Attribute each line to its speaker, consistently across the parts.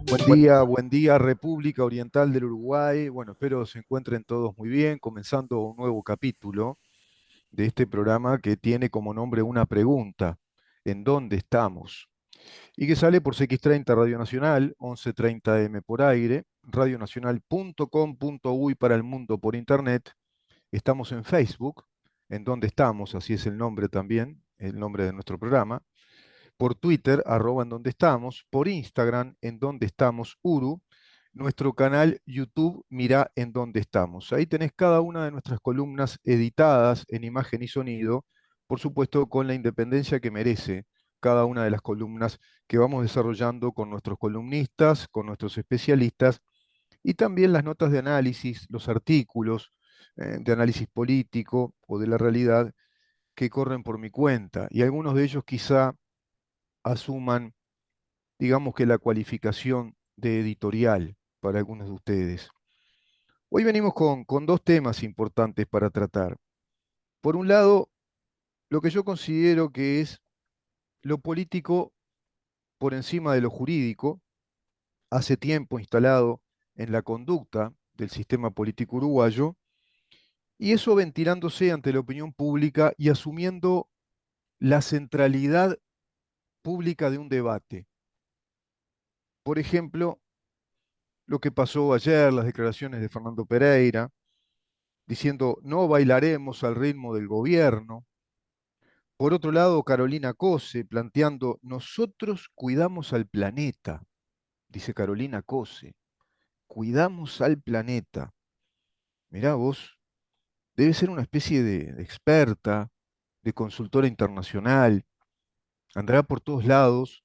Speaker 1: Buen día República Oriental del Uruguay. Bueno, espero se encuentren todos muy bien, comenzando un nuevo capítulo de este programa que tiene como nombre una pregunta: ¿en dónde estamos? Y que sale por CX30 Radio Nacional, 11:30 M por aire, radionacional.com.uy para el mundo por internet. Estamos en Facebook, ¿en dónde estamos? Así es el nombre también, el nombre de nuestro programa. Por Twitter, @en donde estamos, por Instagram, en donde estamos, Uru, nuestro canal YouTube, Mirá en dónde estamos. Ahí tenés cada una de nuestras columnas editadas en imagen y sonido, por supuesto con la independencia que merece cada una de las columnas que vamos desarrollando con nuestros columnistas, con nuestros especialistas, y también las notas de análisis, los artículos de análisis político o de la realidad que corren por mi cuenta. Y algunos de ellos quizá asuman, digamos que la cualificación de editorial para algunos de ustedes. Hoy venimos con dos temas importantes para tratar. Por un lado, lo que yo considero que es lo político por encima de lo jurídico, hace tiempo instalado en la conducta del sistema político uruguayo, y eso ventilándose ante la opinión pública y asumiendo la centralidad pública de un debate. Por ejemplo, lo que pasó ayer, las declaraciones de Fernando Pereira, diciendo no bailaremos al ritmo del gobierno. Por otro lado, Carolina Cose planteando nosotros cuidamos al planeta, dice Carolina Cose, cuidamos al planeta. Mirá vos, debe ser una especie de experta, de consultora internacional, andará por todos lados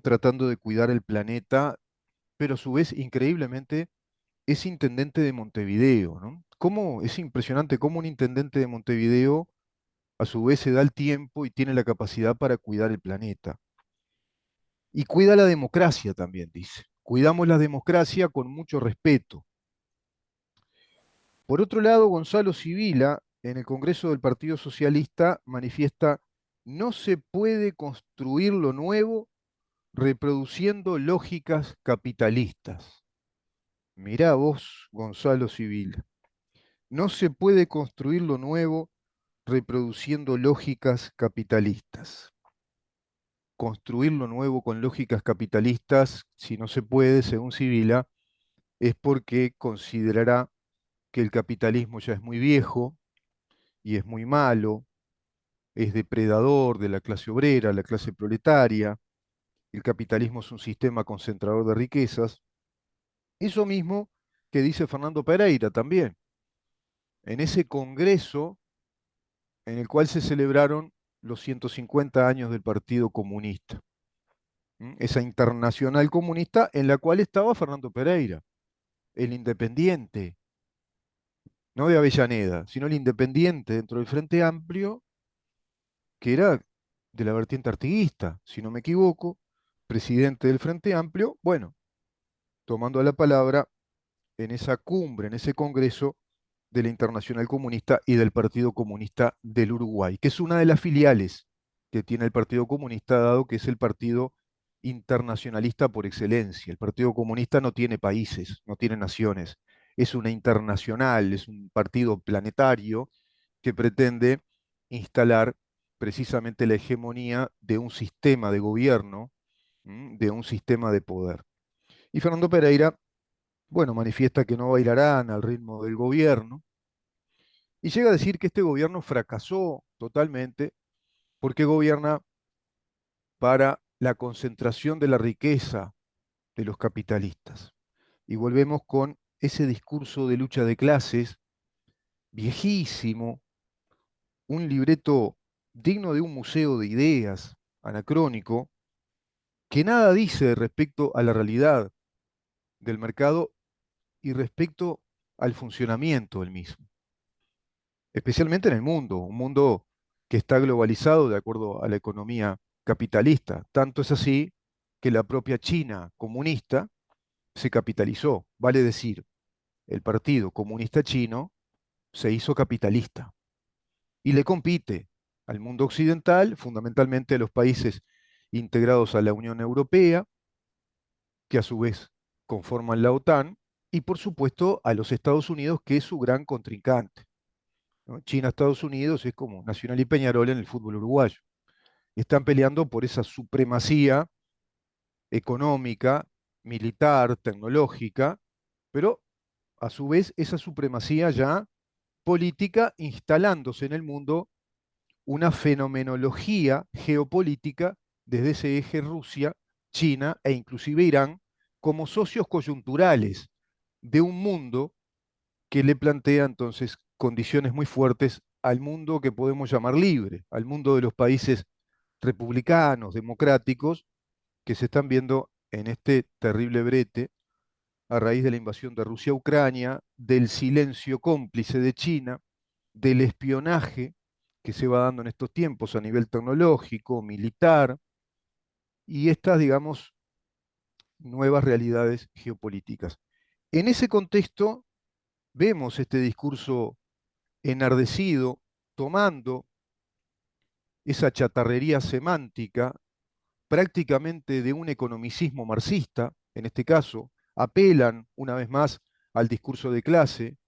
Speaker 1: tratando de cuidar el planeta, pero a su vez, increíblemente, es intendente de Montevideo, ¿no? ¿Cómo, es impresionante cómo un intendente de Montevideo a su vez se da el tiempo y tiene la capacidad para cuidar el planeta? Y cuida la democracia también, dice. Cuidamos la democracia con mucho respeto. Por otro lado, Gonzalo Sibila, en el Congreso del Partido Socialista, manifiesta, no se puede construir lo nuevo reproduciendo lógicas capitalistas. Mirá vos, Gonzalo Sibila. No se puede construir lo nuevo reproduciendo lógicas capitalistas. Construir lo nuevo con lógicas capitalistas, si no se puede, según Sibila, es porque considerará que el capitalismo ya es muy viejo y es muy malo, es depredador de la clase obrera, la clase proletaria, el capitalismo es un sistema concentrador de riquezas. Eso mismo que dice Fernando Pereira también, en ese congreso en el cual se celebraron los 150 años del Partido Comunista. Esa internacional comunista en la cual estaba Fernando Pereira, el independiente, no de Avellaneda, sino el independiente dentro del Frente Amplio, que era de la vertiente artiguista, si no me equivoco, presidente del Frente Amplio, bueno, tomando la palabra en esa cumbre, en ese congreso de la Internacional Comunista y del Partido Comunista del Uruguay, que es una de las filiales que tiene el Partido Comunista, dado que es el partido internacionalista por excelencia. El Partido Comunista no tiene países, no tiene naciones, es una internacional, es un partido planetario que pretende instalar precisamente la hegemonía de un sistema de gobierno, de un sistema de poder. Y Fernando Pereira, bueno, manifiesta que no bailarán al ritmo del gobierno y llega a decir que este gobierno fracasó totalmente porque gobierna para la concentración de la riqueza de los capitalistas. Y volvemos con ese discurso de lucha de clases viejísimo, un libreto digno de un museo de ideas anacrónico, que nada dice respecto a la realidad del mercado y respecto al funcionamiento del mismo, especialmente en el mundo, un mundo que está globalizado de acuerdo a la economía capitalista. Tanto es así que la propia China comunista se capitalizó, vale decir, el Partido Comunista Chino se hizo capitalista y le compite al mundo occidental, fundamentalmente a los países integrados a la Unión Europea, que a su vez conforman la OTAN, y por supuesto a los Estados Unidos, que es su gran contrincante, ¿no? China-Estados Unidos es como Nacional y Peñarol en el fútbol uruguayo. Están peleando por esa supremacía económica, militar, tecnológica, pero a su vez esa supremacía ya política instalándose en el mundo una fenomenología geopolítica desde ese eje Rusia, China e inclusive Irán como socios coyunturales de un mundo que le plantea entonces condiciones muy fuertes al mundo que podemos llamar libre, al mundo de los países republicanos, democráticos, que se están viendo en este terrible brete a raíz de la invasión de Rusia a Ucrania, del silencio cómplice de China, del espionaje que se va dando en estos tiempos a nivel tecnológico, militar, y estas, digamos, nuevas realidades geopolíticas. En ese contexto vemos este discurso enardecido, tomando esa chatarrería semántica prácticamente de un economicismo marxista, en este caso, apelan una vez más al discurso de clase,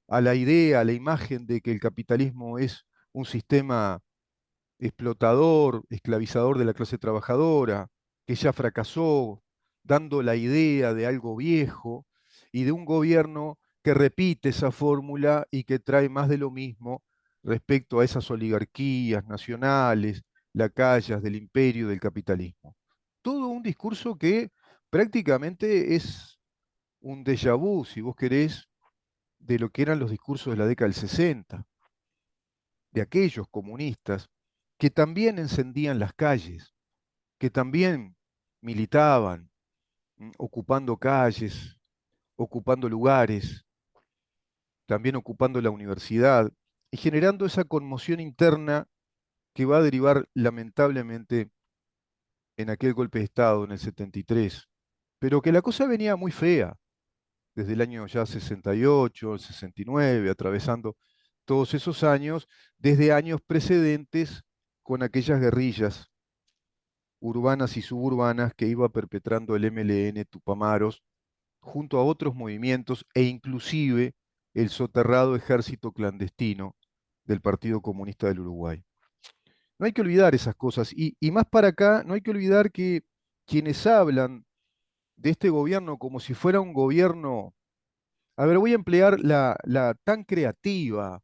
Speaker 1: a la idea, a la imagen de que el capitalismo es un sistema explotador, esclavizador de la clase trabajadora, que ya fracasó, dando la idea de algo viejo y de un gobierno que repite esa fórmula y que trae más de lo mismo respecto a esas oligarquías nacionales, lacayas del imperio del capitalismo. Todo un discurso que prácticamente es un déjà vu, si vos querés, de lo que eran los discursos de la década del 60, de aquellos comunistas que también encendían las calles, que también militaban, ocupando calles, ocupando lugares, también ocupando la universidad y generando esa conmoción interna que va a derivar lamentablemente en aquel golpe de Estado en el 73, pero que la cosa venía muy fea desde el año ya 68, el 69, atravesando todos esos años, desde años precedentes con aquellas guerrillas urbanas y suburbanas que iba perpetrando el MLN Tupamaros junto a otros movimientos e inclusive el soterrado ejército clandestino del Partido Comunista del Uruguay. No hay que olvidar esas cosas y más para acá, no hay que olvidar que quienes hablan de este gobierno como si fuera un gobierno, a ver, voy a emplear la tan creativa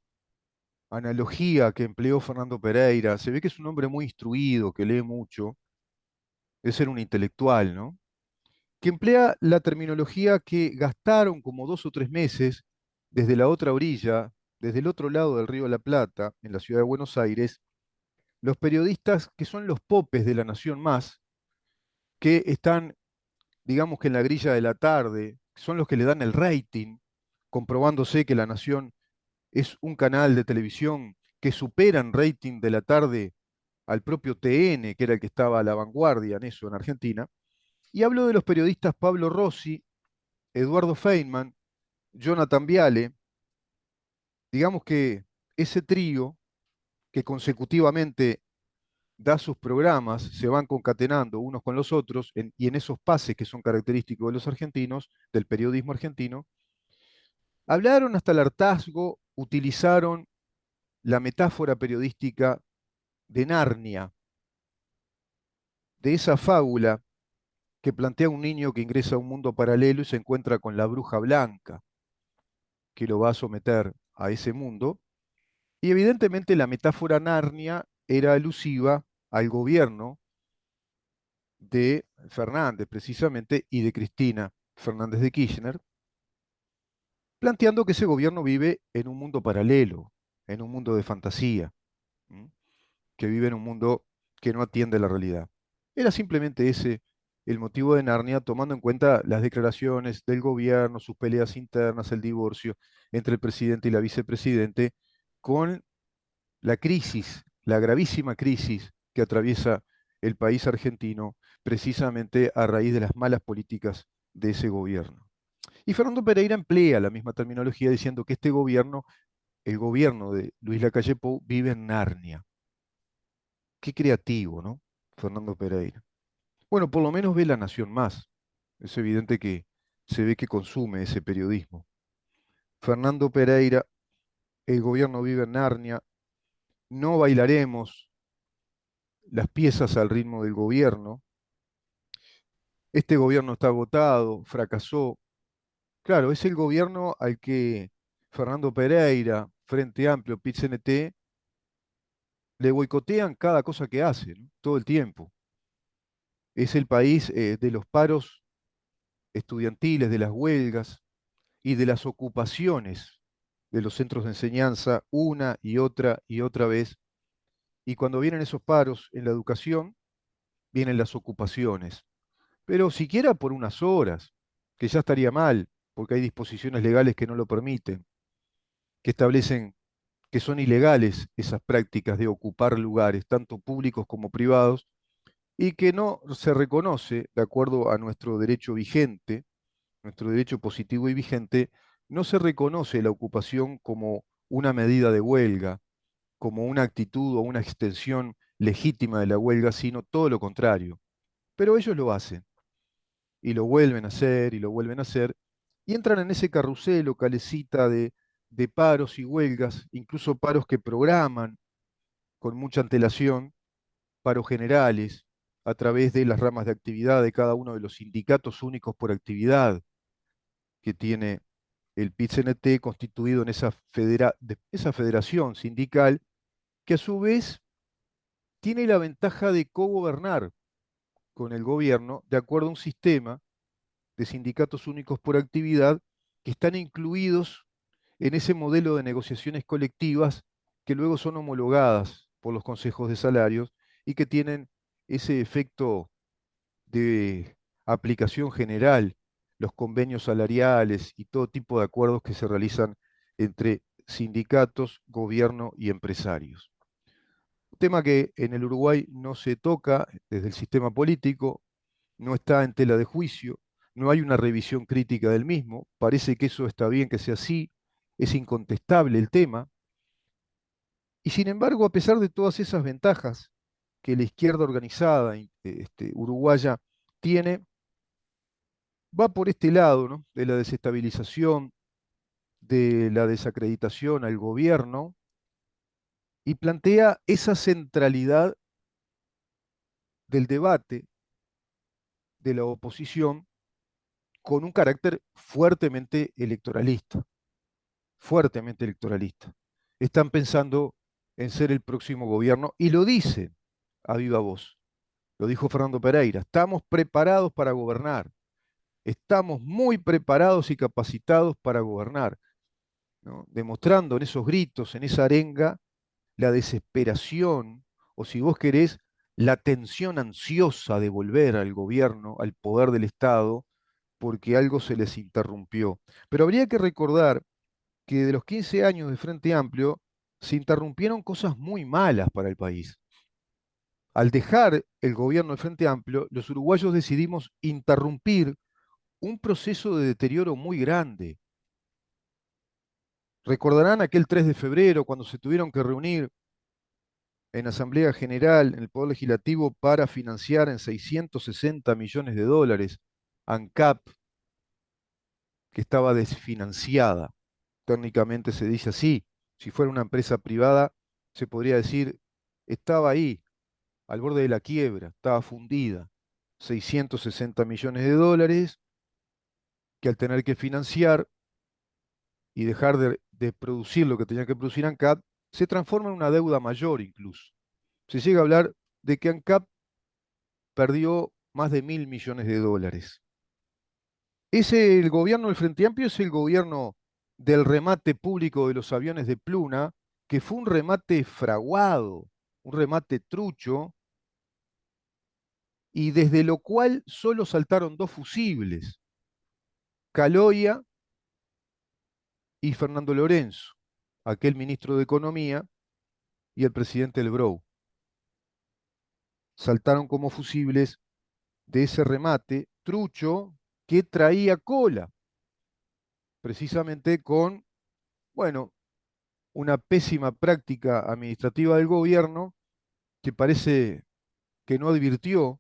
Speaker 1: analogía que empleó Fernando Pereira, se ve que es un hombre muy instruido, que lee mucho, es ser un intelectual, ¿no? Que emplea la terminología que gastaron como 2 o 3 meses desde la otra orilla, desde el otro lado del río de la Plata, en la ciudad de Buenos Aires, los periodistas que son los popes de la Nación Más, que están, digamos que en la grilla de la tarde, son los que le dan el rating, comprobándose que la Nación es un canal de televisión que supera en rating de la tarde al propio TN, que era el que estaba a la vanguardia en eso en Argentina. Y hablo de los periodistas Pablo Rossi, Eduardo Feynman, Jonathan Viale, digamos que ese trío que consecutivamente da sus programas, se van concatenando unos con los otros y en esos pases que son característicos de los argentinos, del periodismo argentino, hablaron hasta el hartazgo, utilizaron la metáfora periodística de Narnia, de esa fábula que plantea un niño que ingresa a un mundo paralelo y se encuentra con la bruja blanca, que lo va a someter a ese mundo. Y evidentemente la metáfora Narnia era alusiva al gobierno de Fernández, precisamente, y de Cristina Fernández de Kirchner, planteando que ese gobierno vive en un mundo paralelo, en un mundo de fantasía, ¿m? Que vive en un mundo que no atiende la realidad. Era simplemente ese el motivo de Narnia, tomando en cuenta las declaraciones del gobierno, sus peleas internas, el divorcio entre el presidente y la vicepresidente, con la crisis, la gravísima crisis que atraviesa el país argentino precisamente a raíz de las malas políticas de ese gobierno. Y Fernando Pereira emplea la misma terminología diciendo que este gobierno, el gobierno de Luis Lacalle Pou, vive en Narnia. Qué creativo, ¿no? Fernando Pereira. Bueno, por lo menos ve La Nación Más. Es evidente que se ve que consume ese periodismo. Fernando Pereira, el gobierno vive en Narnia, no bailaremos las piezas al ritmo del gobierno, este gobierno está agotado, fracasó. Claro, es el gobierno al que Fernando Pereira, Frente Amplio, PIT-CNT, le boicotean cada cosa que hace, ¿no? Todo el tiempo. Es el país de los paros estudiantiles, de las huelgas y de las ocupaciones de los centros de enseñanza una y otra vez. Y cuando vienen esos paros en la educación, vienen las ocupaciones. Pero siquiera por unas horas, que ya estaría mal, porque hay disposiciones legales que no lo permiten, que establecen que son ilegales esas prácticas de ocupar lugares, tanto públicos como privados, y que no se reconoce, de acuerdo a nuestro derecho vigente, nuestro derecho positivo y vigente, no se reconoce la ocupación como una medida de huelga, como una actitud o una extensión legítima de la huelga, sino todo lo contrario. Pero ellos lo hacen, y lo vuelven a hacer, y lo vuelven a hacer, y entran en ese carrusel o calecita de paros y huelgas, incluso paros que programan con mucha antelación, paros generales, a través de las ramas de actividad de cada uno de los sindicatos únicos por actividad que tiene el PIT-CNT constituido en esa federación sindical, que a su vez tiene la ventaja de cogobernar con el gobierno de acuerdo a un sistema de sindicatos únicos por actividad que están incluidos en ese modelo de negociaciones colectivas que luego son homologadas por los consejos de salarios y que tienen ese efecto de aplicación general, los convenios salariales y todo tipo de acuerdos que se realizan entre sindicatos, gobierno y empresarios. Un tema que en el Uruguay no se toca desde el sistema político, no está en tela de juicio, no hay una revisión crítica del mismo, parece que eso está bien que sea así, es incontestable el tema, y sin embargo, a pesar de todas esas ventajas que la izquierda organizada uruguaya tiene, va por este lado, ¿no? De la desestabilización, de la desacreditación al gobierno, y plantea esa centralidad del debate de la oposición con un carácter fuertemente electoralista, fuertemente electoralista. Están pensando en ser el próximo gobierno y lo dicen a viva voz. Lo dijo Fernando Pereira, estamos preparados para gobernar, estamos muy preparados y capacitados para gobernar, ¿no? Demostrando en esos gritos, en esa arenga, la desesperación, o si vos querés, la tensión ansiosa de volver al gobierno, al poder del Estado, porque algo se les interrumpió. Pero habría que recordar que de los 15 años de Frente Amplio se interrumpieron cosas muy malas para el país. Al dejar el gobierno del Frente Amplio, los uruguayos decidimos interrumpir un proceso de deterioro muy grande. Recordarán aquel 3 de febrero cuando se tuvieron que reunir en Asamblea General, en el Poder Legislativo, para financiar en 660 millones de dólares ANCAP, que estaba desfinanciada. Técnicamente se dice así. Si fuera una empresa privada, se podría decir, estaba ahí, al borde de la quiebra, estaba fundida. 660 millones de dólares que al tener que financiar y dejar de producir lo que tenía que producir ANCAP, se transforma en una deuda mayor incluso. Se llega a hablar de que ANCAP perdió más de 1.000 millones de dólares. El gobierno del Frente Amplio es el gobierno del remate público de los aviones de Pluna, que fue un remate fraguado, un remate trucho, y desde lo cual solo saltaron dos fusibles, Caloya y Fernando Lorenzo, aquel ministro de Economía, y el presidente del Brou. Saltaron como fusibles de ese remate trucho que traía cola, precisamente con, bueno, una pésima práctica administrativa del gobierno que parece que no advirtió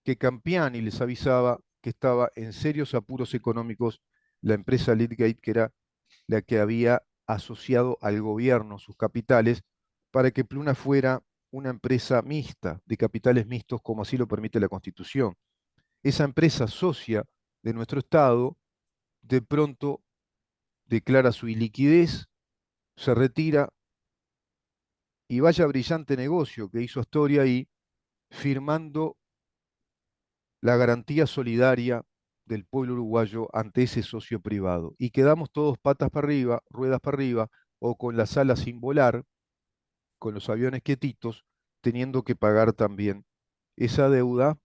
Speaker 1: que Campiani les avisaba que estaba en serios apuros económicos la empresa Leadgate, que era la que había asociado al gobierno sus capitales para que Pluna fuera una empresa mixta, de capitales mixtos, como así lo permite la Constitución. Esa empresa socia de nuestro Estado de pronto declara su iliquidez, se retira y vaya brillante negocio que hizo Astoria ahí, firmando la garantía solidaria del pueblo uruguayo ante ese socio privado. Y quedamos todos patas para arriba, ruedas para arriba, o con las alas sin volar, con los aviones quietitos, teniendo que pagar también esa deuda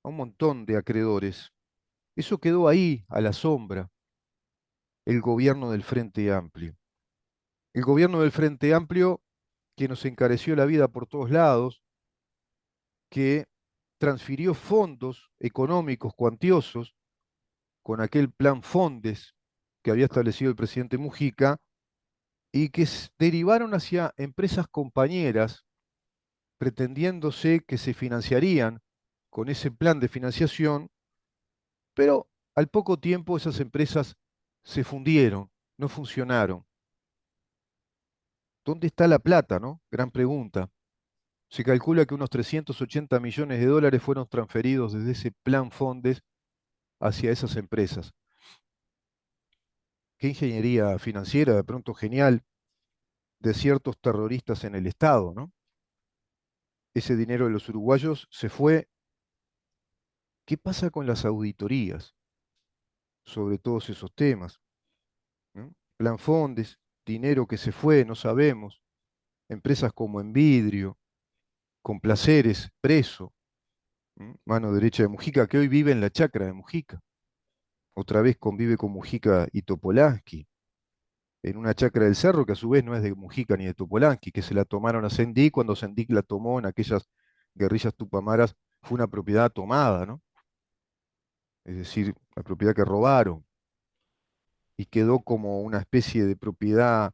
Speaker 1: a un montón de acreedores. Eso quedó ahí, a la sombra, el gobierno del Frente Amplio. El gobierno del Frente Amplio que nos encareció la vida por todos lados, que transfirió fondos económicos cuantiosos con aquel plan Fondes que había establecido el presidente Mujica y que derivaron hacia empresas compañeras pretendiéndose que se financiarían con ese plan de financiación, pero al poco tiempo esas empresas se fundieron, no funcionaron. ¿Dónde está la plata, no? Gran pregunta. Se calcula que unos 380 millones de dólares fueron transferidos desde ese plan Fondes hacia esas empresas. Qué ingeniería financiera, de pronto genial, de ciertos terroristas en el Estado, ¿no? Ese dinero de los uruguayos se fue. ¿Qué pasa con las auditorías sobre todos esos temas? ¿No? Plan Fondes, dinero que se fue, no sabemos. Empresas como Envidrio, con Placeres, preso, ¿no? Mano derecha de Mujica, que hoy vive en la chacra de Mujica. Otra vez convive con Mujica y Topolansky, en una chacra del Cerro que a su vez no es de Mujica ni de Topolansky, que se la tomaron a Sendik cuando Sendik la tomó en aquellas guerrillas tupamaras, fue una propiedad tomada, ¿no? Es decir, la propiedad que robaron y quedó como una especie de propiedad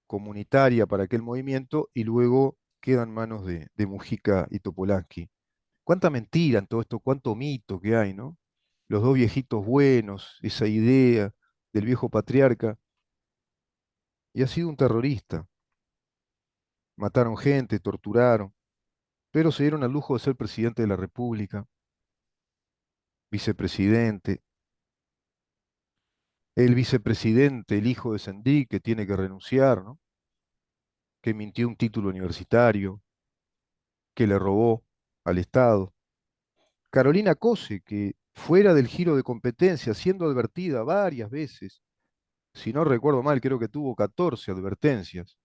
Speaker 1: comunitaria para aquel movimiento y luego queda en manos de Mujica y Topolansky. Cuánta mentira en todo esto, cuánto mito que hay, ¿no? Los dos viejitos buenos, esa idea del viejo patriarca, y ha sido un terrorista. Mataron gente, torturaron, pero se dieron al lujo de ser presidente de la República, vicepresidente, el vicepresidente, el hijo de Sendik, que tiene que renunciar, ¿no? Que mintió un título universitario, que le robó al Estado. Carolina Cose, que fuera del giro de competencia, siendo advertida varias veces, si no recuerdo mal, creo que tuvo 14 advertencias,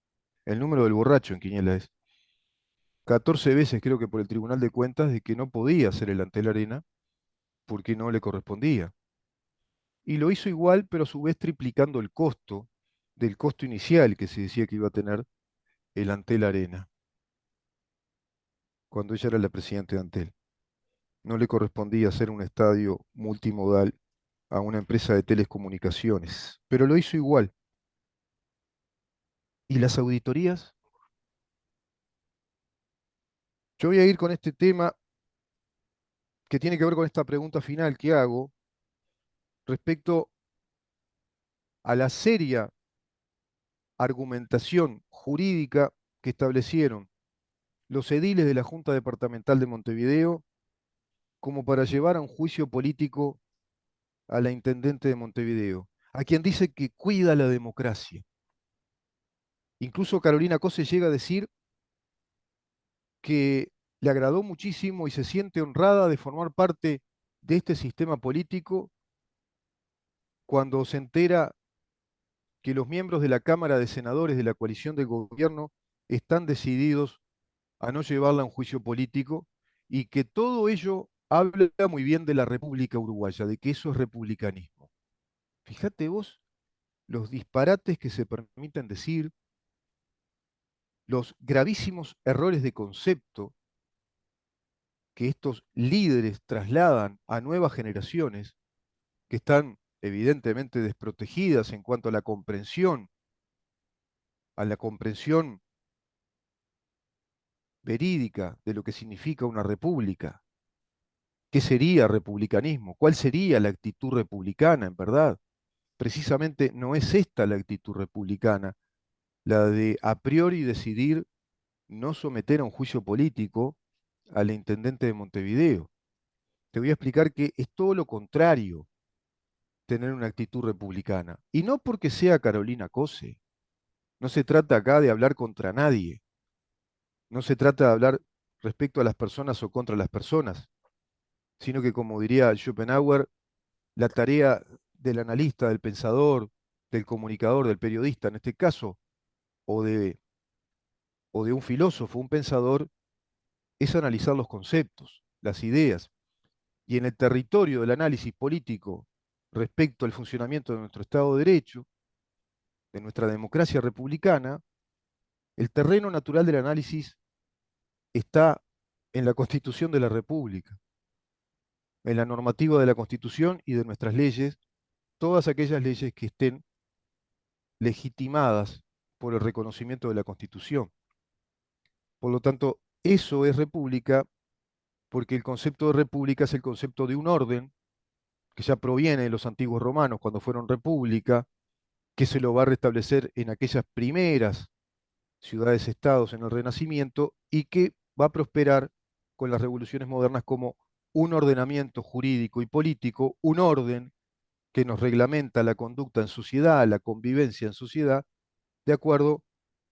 Speaker 1: el número del borracho en Quiniela es, 14 veces creo que por el Tribunal de Cuentas de que no podía hacer el Antel Arena porque no le correspondía. Y lo hizo igual, pero a su vez triplicando el costo del costo inicial que se decía que iba a tener el Antel Arena, cuando ella era la presidenta de Antel. No le correspondía hacer un estadio multimodal a una empresa de telecomunicaciones, pero lo hizo igual. ¿Y las auditorías? Yo voy a ir con este tema que tiene que ver con esta pregunta final que hago respecto a la seria argumentación jurídica que establecieron los ediles de la Junta Departamental de Montevideo como para llevar a un juicio político a la intendente de Montevideo, a quien dice que cuida la democracia. Incluso Carolina Cose llega a decir que le agradó muchísimo y se siente honrada de formar parte de este sistema político cuando se entera que los miembros de la Cámara de Senadores de la coalición de gobierno están decididos a no llevarla a un juicio político y que todo ello habla muy bien de la República Uruguaya, de que eso es republicanismo. Fíjate vos los disparates que se permiten decir, los gravísimos errores de concepto que estos líderes trasladan a nuevas generaciones que están evidentemente desprotegidas en cuanto a la comprensión verídica de lo que significa una república. ¿Qué sería republicanismo? ¿Cuál sería la actitud republicana, en verdad? Precisamente no es esta la actitud republicana, la de a priori decidir no someter a un juicio político al intendente de Montevideo. Te voy a explicar que es todo lo contrario tener una actitud republicana. Y no porque sea Carolina Cose. No se trata acá de hablar contra nadie. No se trata de hablar respecto a las personas o contra las personas, sino que, como diría Schopenhauer, la tarea del analista, del pensador, del comunicador, del periodista, en este caso, o de, o de un filósofo, un pensador, es analizar los conceptos, las ideas. Y en el territorio del análisis político respecto al funcionamiento de nuestro Estado de Derecho, de nuestra democracia republicana, el terreno natural del análisis está en la Constitución de la República, en la normativa de la Constitución y de nuestras leyes, todas aquellas leyes que estén legitimadas por el reconocimiento de la Constitución. Por lo tanto, eso es república porque el concepto de república es el concepto de un orden que ya proviene de los antiguos romanos cuando fueron república, que se lo va a restablecer en aquellas primeras ciudades-estados en el Renacimiento y que va a prosperar con las revoluciones modernas como un ordenamiento jurídico y político, un orden que nos reglamenta la conducta en sociedad, la convivencia en sociedad, de acuerdo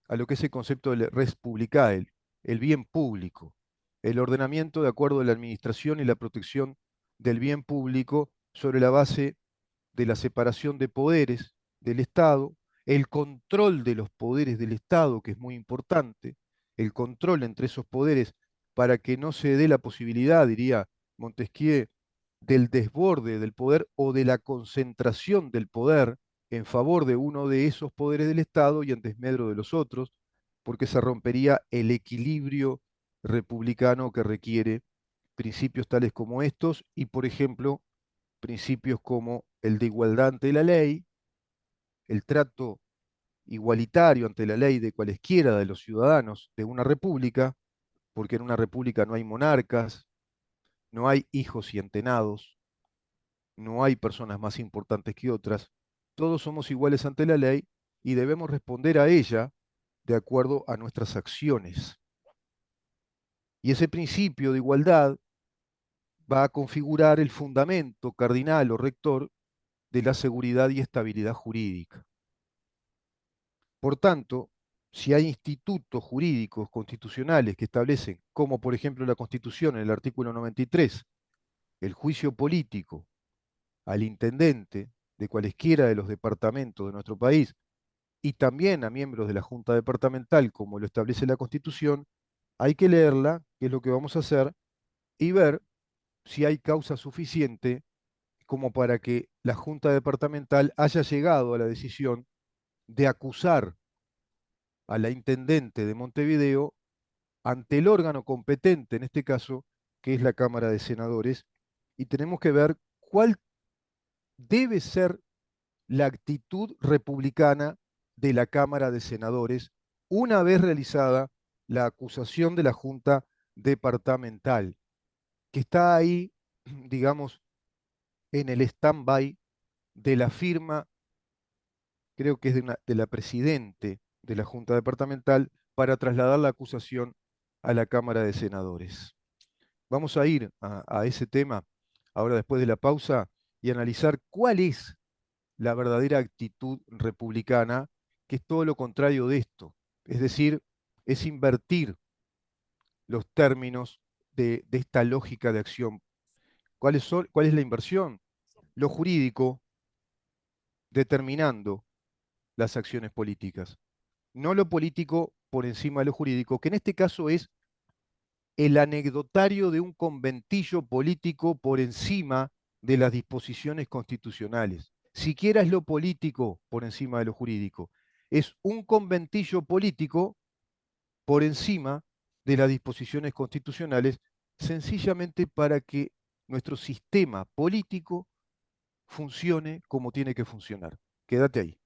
Speaker 1: a lo que es el concepto del res publicae, el bien público, el ordenamiento de acuerdo a la administración y la protección del bien público sobre la base de la separación de poderes del Estado, el control de los poderes del Estado, que es muy importante, el control entre esos poderes para que no se dé la posibilidad, diría Montesquieu, del desborde del poder o de la concentración del poder en favor de uno de esos poderes del Estado y en desmedro de los otros, porque se rompería el equilibrio republicano que requiere principios tales como estos y, por ejemplo, principios como el de igualdad ante la ley, el trato igualitario ante la ley de cualesquiera de los ciudadanos de una república, porque en una república no hay monarcas, no hay hijos y antenados, no hay personas más importantes que otras, todos somos iguales ante la ley y debemos responder a ella de acuerdo a nuestras acciones. Y ese principio de igualdad va a configurar el fundamento cardinal o rector de la seguridad y estabilidad jurídica. Por tanto, si hay institutos jurídicos constitucionales que establecen, como por ejemplo la Constitución en el artículo 93, el juicio político al intendente de cualesquiera de los departamentos de nuestro país y también a miembros de la Junta Departamental, como lo establece la Constitución, hay que leerla, que es lo que vamos a hacer, y ver si hay causa suficiente como para que la Junta Departamental haya llegado a la decisión de acusar a la intendente de Montevideo ante el órgano competente, en este caso, que es la Cámara de Senadores, y tenemos que ver cuál debe ser la actitud republicana de la Cámara de Senadores una vez realizada la acusación de la Junta Departamental, que está ahí, digamos, en el stand-by de la firma, creo que es de la presidente de la Junta Departamental, para trasladar la acusación a la Cámara de Senadores. Vamos a ir a ese tema ahora después de la pausa y analizar cuál es la verdadera actitud republicana, que es todo lo contrario de esto. Es decir, es invertir los términos de esta lógica de acción. ¿Cuál es la inversión? Lo jurídico determinando las acciones políticas. No lo político por encima de lo jurídico, que en este caso es el anecdotario de un conventillo político por encima de las disposiciones constitucionales. Siquiera es lo político por encima de lo jurídico. Es un conventillo político por encima de las disposiciones constitucionales, sencillamente para que nuestro sistema político funcione como tiene que funcionar. Quédate ahí.